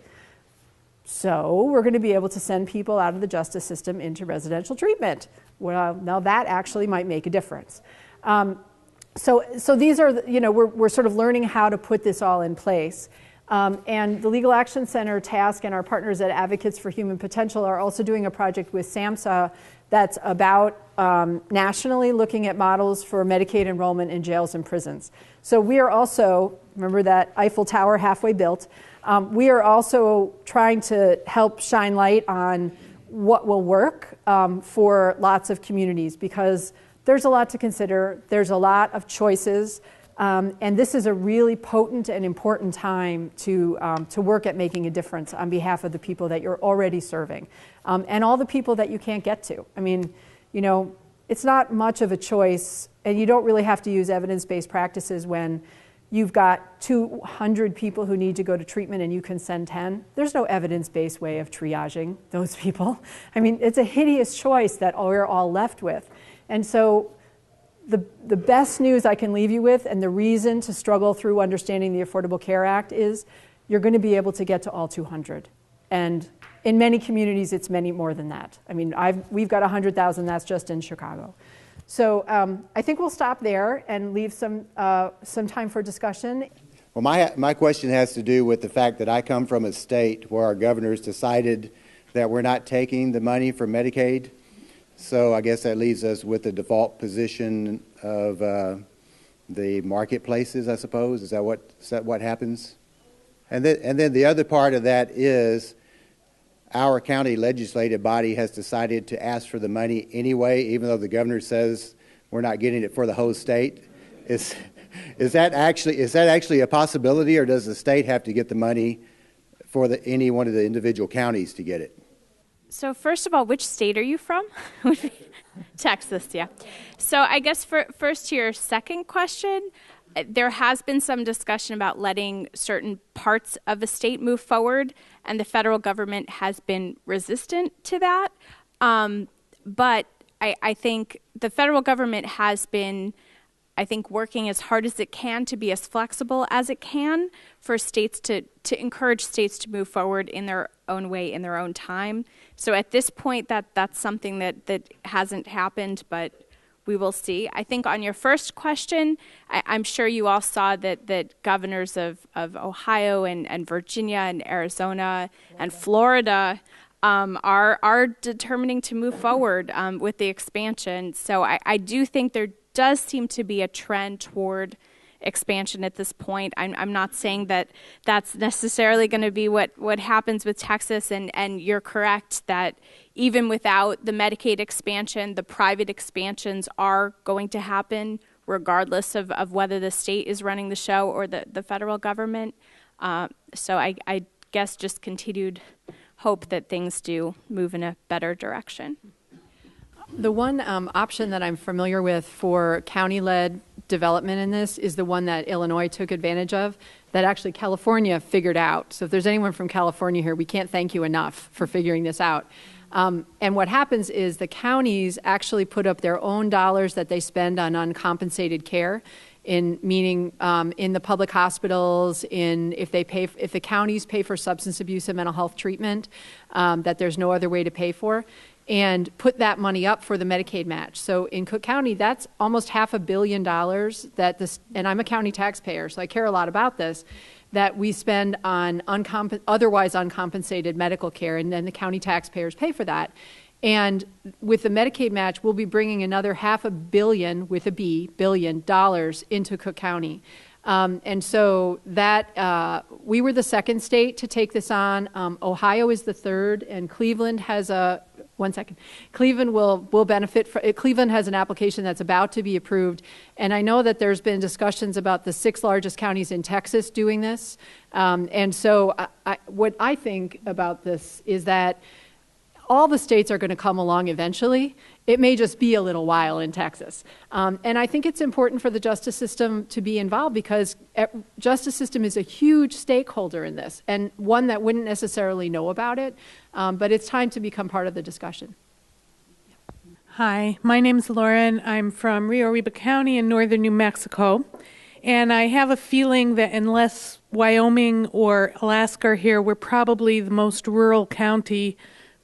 So we're going to be able to send people out of the justice system into residential treatment. Well, now that actually might make a difference. So these are, we're sort of learning how to put this all in place. And the Legal Action Center task and our partners at Advocates for Human Potential are also doing a project with SAMHSA that's about nationally looking at models for Medicaid enrollment in jails and prisons. So we are also, remember that Eiffel Tower halfway built, we are also trying to help shine light on what will work for lots of communities, because there's a lot to consider, there's a lot of choices, and this is a really potent and important time to work at making a difference on behalf of the people that you're already serving, and all the people that you can't get to. I mean, it's not much of a choice, and you don't really have to use evidence-based practices when you've got 200 people who need to go to treatment and you can send 10. There's no evidence-based way of triaging those people. I mean, it's a hideous choice that we're all left with. And so the best news I can leave you with, and the reason to struggle through understanding the Affordable Care Act, is you're going to be able to get to all 200. And in many communities, it's many more than that. I mean, we've got 100,000, that's just in Chicago. So I think we'll stop there and leave some time for discussion. Well, my question has to do with the fact that I come from a state where our governors decided that we're not taking the money from Medicaid. So I guess that leaves us with the default position of the marketplaces, I suppose. Is that what happens? And then the other part of that is our county legislative body has decided to ask for the money anyway, even though the governor says we're not getting it for the whole state. Is that actually a possibility, or does the state have to get the money for any one of the individual counties to get it? So first of all, which state are you from? Texas, yeah. So I guess first to your second question, There has been some discussion about letting certain parts of the state move forward, and the federal government has been resistant to that. But I think the federal government has been, working as hard as it can to be as flexible as it can for states to encourage states to move forward in their own way, in their own time. So at this point, that's something that hasn't happened, but we will see. I think on your first question, I'm sure you all saw that governors of Ohio and Virginia and Arizona and Florida are determining to move forward with the expansion. So I do think there does seem to be a trend toward expansion at this point. I'm not saying that that's necessarily going to be what happens with Texas, and you're correct that even without the Medicaid expansion, the private expansions are going to happen regardless of whether the state is running the show or the federal government. So I guess just continued hope that things do move in a better direction. The one option that I'm familiar with for county-led development in this is the one that Illinois took advantage of, that actually California figured out. So if there's anyone from California here, we can't thank you enough for figuring this out. And what happens is the counties actually put up their own dollars that they spend on uncompensated care, meaning in the public hospitals, if the counties pay for substance abuse and mental health treatment that there's no other way to pay for, and put that money up for the Medicaid match. So in Cook County, that's almost $500 million that this, and I'm a county taxpayer, so I care a lot about this, that we spend on otherwise uncompensated medical care, and then the county taxpayers pay for that. And with the Medicaid match, we'll be bringing another $500 million, with a B, billion dollars into Cook County. And so that we were the second state to take this on. Ohio is the third, and Cleveland has Cleveland will benefit from it. Cleveland has an application that's about to be approved, and I know that there's been discussions about the 6 largest counties in Texas doing this. And so what I think about this is that all the states are going to come along eventually. It may just be a little while in Texas. And I think it's important for the justice system to be involved, because justice system is a huge stakeholder in this, and one that wouldn't necessarily know about it. But it's time to become part of the discussion. Hi, my name's Lauren. I'm from Rio Arriba County in northern New Mexico. And I have a feeling that we Wyoming or Alaska are here, we're probably the most rural county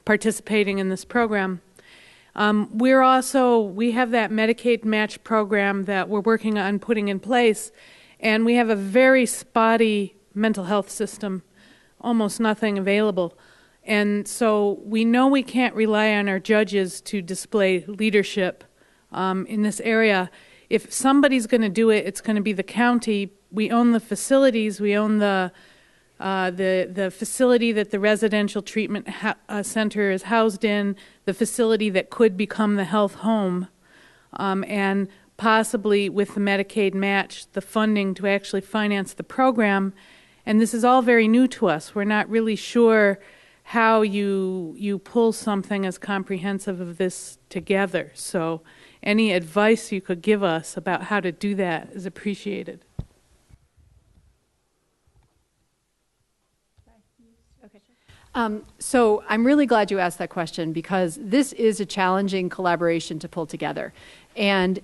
participating in this program. We have that Medicaid match program that we're working on putting in place, and we have a very spotty mental health system, almost nothing available. And so we know we can't rely on our judges to display leadership in this area. If somebody's going to do it, it's going to be the county. We own the facilities. We own the facility that the residential treatment center is housed in, the facility that could become the health home, and possibly with the Medicaid match, the funding to actually finance the program. And this is all very new to us. We're not really sure how you pull something as comprehensive of this together. So any advice you could give us about how to do that is appreciated. So I'm really glad you asked that question, because this is a challenging collaboration to pull together. And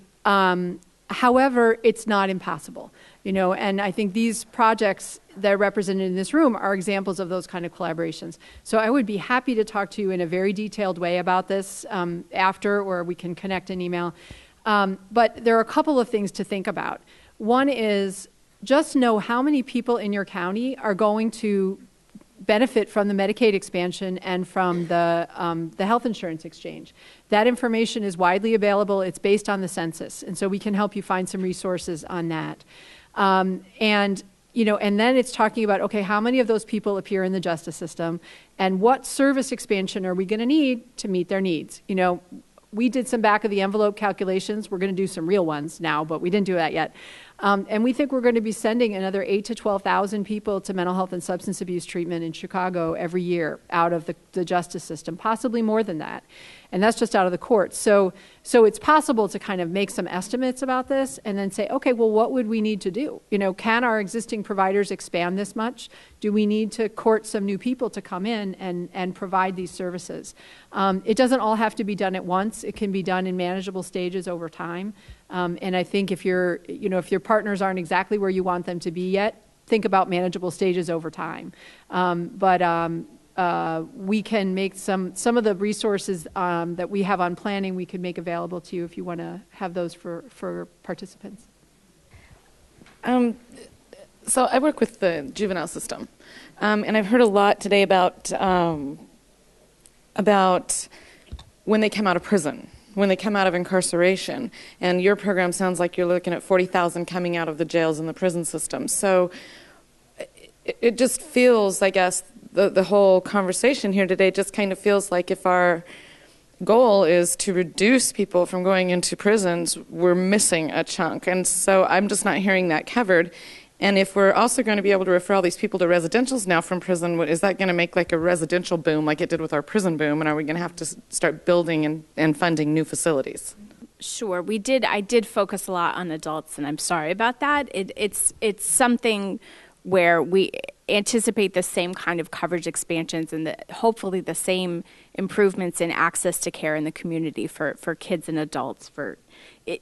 however, it's not impossible, and I think these projects that are represented in this room are examples of those kind of collaborations. So I would be happy to talk to you in a very detailed way about this after, or we can connect an email. But there are a couple of things to think about. One is just know how many people in your county are going to benefit from the Medicaid expansion and from the health insurance exchange. That information is widely available. It's based on the census, and so we can help you find some resources on that. And then it's talking about, okay, how many of those people appear in the justice system, and what service expansion are we going to need to meet their needs? We did some back of the envelope calculations. We're going to do some real ones now, but we didn't do that yet. And we think we're going to be sending another 8,000 to 12,000 people to mental health and substance abuse treatment in Chicago every year out of the justice system, possibly more than that. And that's just out of the courts. So it's possible to kind of make some estimates about this and then say, okay, well, what would we need to do? Can our existing providers expand this much? Do we need to court some new people to come in and provide these services? It doesn't all have to be done at once. It can be done in manageable stages over time. And I think if your partners aren't exactly where you want them to be yet, think about manageable stages over time. We can make some of the resources that we have on planning, we can make available to you if you want to have those for participants. So I work with the juvenile system, and I've heard a lot today about when they come out of prison, when they come out of incarceration, and your program sounds like you're looking at 40,000 coming out of the jails and the prison system. So it just feels, I guess, the whole conversation here today just kind of feels like if our goal is to reduce people from going into prisons, we're missing a chunk. And so I'm just not hearing that covered. And if we're also going to be able to refer all these people to residentials now from prison, is that going to make like a residential boom like it did with our prison boom? And are we going to have to start building and funding new facilities? Sure, I did focus a lot on adults, and I'm sorry about that. It's something where we anticipate the same kind of coverage expansions and hopefully the same improvements in access to care in the community for kids and adults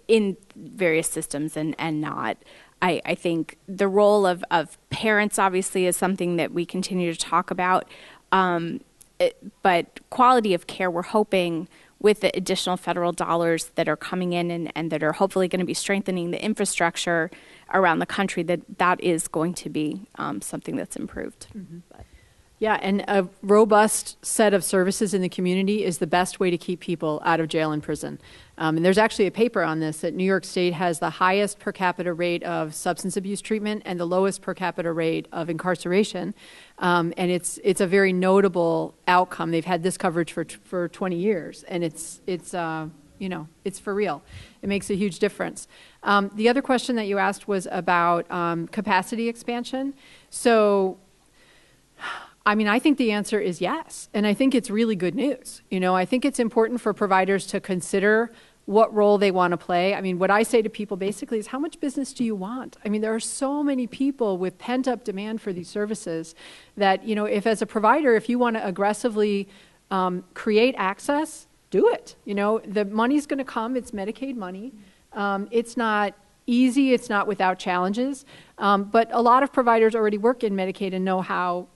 in various systems and not. I think the role of parents obviously is something that we continue to talk about, but quality of care, we're hoping with the additional federal dollars that are coming in and that are hopefully going to be strengthening the infrastructure around the country, that is going to be something that's improved. Mm-hmm. Yeah, and a robust set of services in the community is the best way to keep people out of jail and prison. And there's actually a paper on this that New York State has the highest per capita rate of substance abuse treatment and the lowest per capita rate of incarceration. And it's a very notable outcome. They've had this coverage for 20 years, and it's for real. It makes a huge difference. The other question that you asked was about capacity expansion. So, I think the answer is yes, and I think it's really good news. I think it's important for providers to consider what role they want to play. What I say to people basically is, how much business do you want? There are so many people with pent-up demand for these services that, if as a provider, if you want to aggressively create access, do it. The money's going to come. It's Medicaid money. It's not easy. It's not without challenges. But a lot of providers already work in Medicaid and know how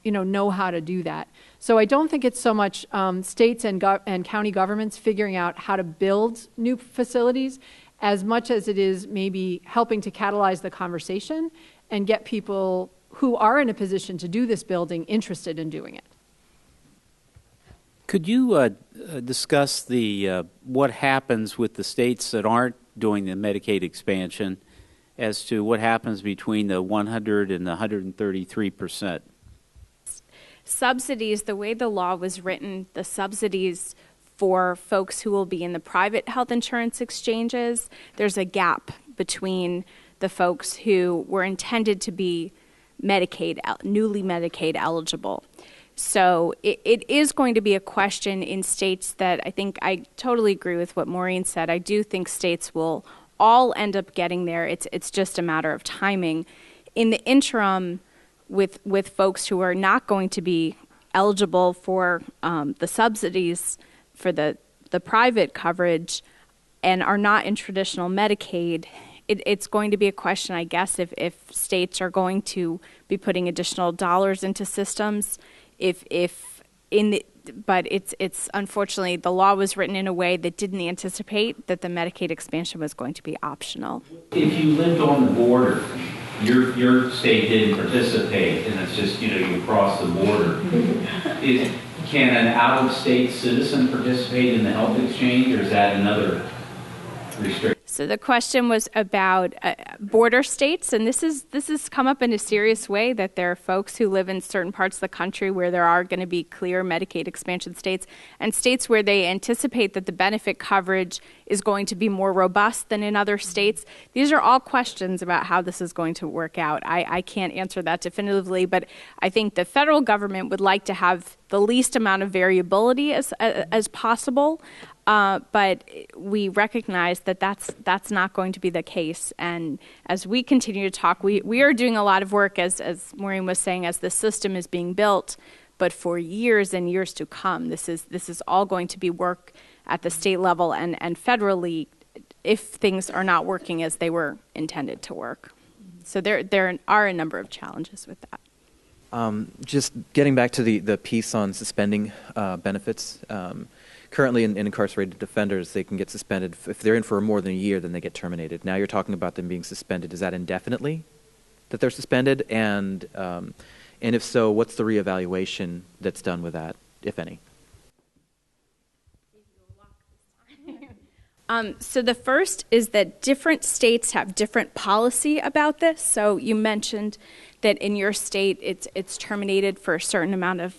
to do that. So I don't think it's so much states and county governments figuring out how to build new facilities as much as it is maybe helping to catalyze the conversation and get people who are in a position to do this building interested in doing it. Could you discuss what happens with the states that aren't doing the Medicaid expansion as to what happens between the 100 and the 133%? Subsidies, the way the law was written, the subsidies for folks who will be in the private health insurance exchanges, there's a gap between the folks who were intended to be newly Medicaid eligible. So it is going to be a question in states that I totally agree with what Maureen said. I do think states will all end up getting there. It's just a matter of timing. In the interim, with folks who are not going to be eligible for the subsidies for the private coverage and are not in traditional Medicaid, it's going to be a question, I guess, if states are going to be putting additional dollars into systems. But it's unfortunately the law was written in a way that didn't anticipate that the Medicaid expansion was going to be optional. If you lived on the border, your state didn't participate, and it's just you cross the border. Can an out-of-state citizen participate in the health exchange, or is that another restriction? So the question was about border states, and this has come up in a serious way, that there are folks who live in certain parts of the country where there are going to be clear Medicaid expansion states, and states where they anticipate that the benefit coverage is going to be more robust than in other states. These are all questions about how this is going to work out. I can't answer that definitively, but I think the federal government would like to have the least amount of variability as possible. But we recognize that that's not going to be the case. And as we continue to talk, we are doing a lot of work, as Maureen was saying, as the system is being built. But for years and years to come, this is all going to be work at the state level and federally if things are not working as they were intended to work. So there are a number of challenges with that. Just getting back to the piece on suspending benefits. Currently, in incarcerated offenders, they can get suspended. If they're in for more than a year, then they get terminated. Now you're talking about them being suspended. Is that indefinitely that they're suspended? And if so, what's the reevaluation that's done with that, if any? So the first is that different states have different policy about this. So you mentioned that in your state it's terminated for a certain amount of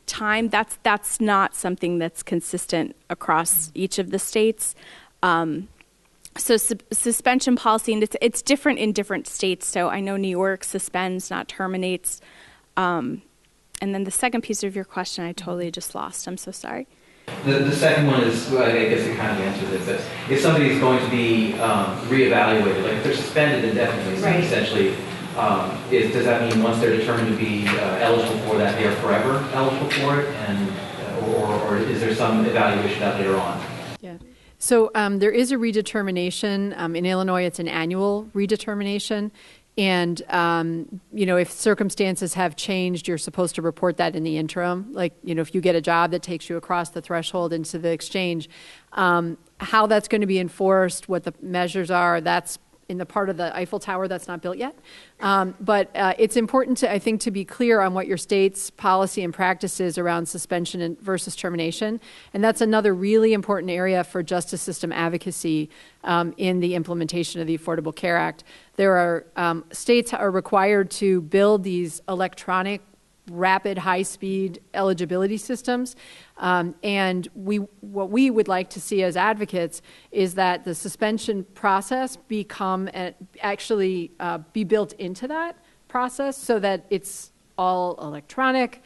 time. That's not something that's consistent across each of the states. So suspension policy, and it's different in different states. So I know New York suspends, not terminates. And then the second piece of your question, I totally just lost. I'm so sorry. The second one is, well, I guess it kind of answers it, but if somebody is going to be reevaluated, like if they're suspended indefinitely, so Right. essentially, does that mean once they're determined to be eligible for that, they are forever eligible for it, and or is there some evaluation that later on? Yeah. So there is a redetermination. In Illinois, it's an annual redetermination. And, if circumstances have changed, you're supposed to report that in the interim. Like, if you get a job that takes you across the threshold into the exchange, how that's going to be enforced, what the measures are, that's in the part of the Eiffel Tower that's not built yet. But it's important to, I think, to be clear on what your state's policy and practice is around suspension versus termination. And that's another really important area for justice system advocacy in the implementation of the Affordable Care Act. There are states are required to build these electronic rapid high-speed eligibility systems. And what we would like to see as advocates is that the suspension process be built into that process so that it's all electronic.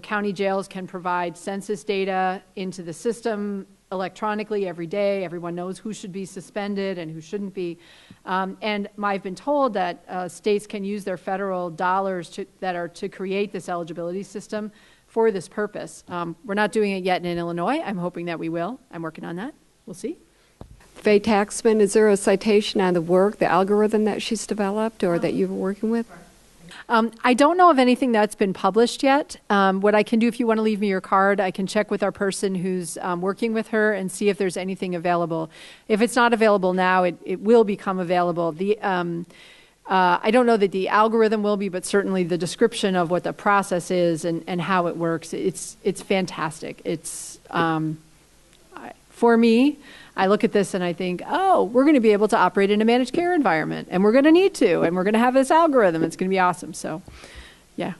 County jails can provide census data into the system electronically every day. Everyone knows who should be suspended and who shouldn't be. And I've been told that states can use their federal dollars to create this eligibility system for this purpose. We're not doing it yet in Illinois. I'm hoping that we will. I'm working on that. We'll see. Faye Taxman, is there a citation on the algorithm that she's developed or that you were working with? I don't know of anything that's been published yet. What I can do, if you want to leave me your card, I can check with our person who's working with her and see if there's anything available. If it's not available now, it will become available. I don't know that the algorithm will be, but certainly the description of what the process is and how it works, it's fantastic. It's for me, I look at this and I think, oh, we're going to be able to operate in a managed care environment, and we're going to need to, and we're going to have this algorithm. It's going to be awesome. So, yeah.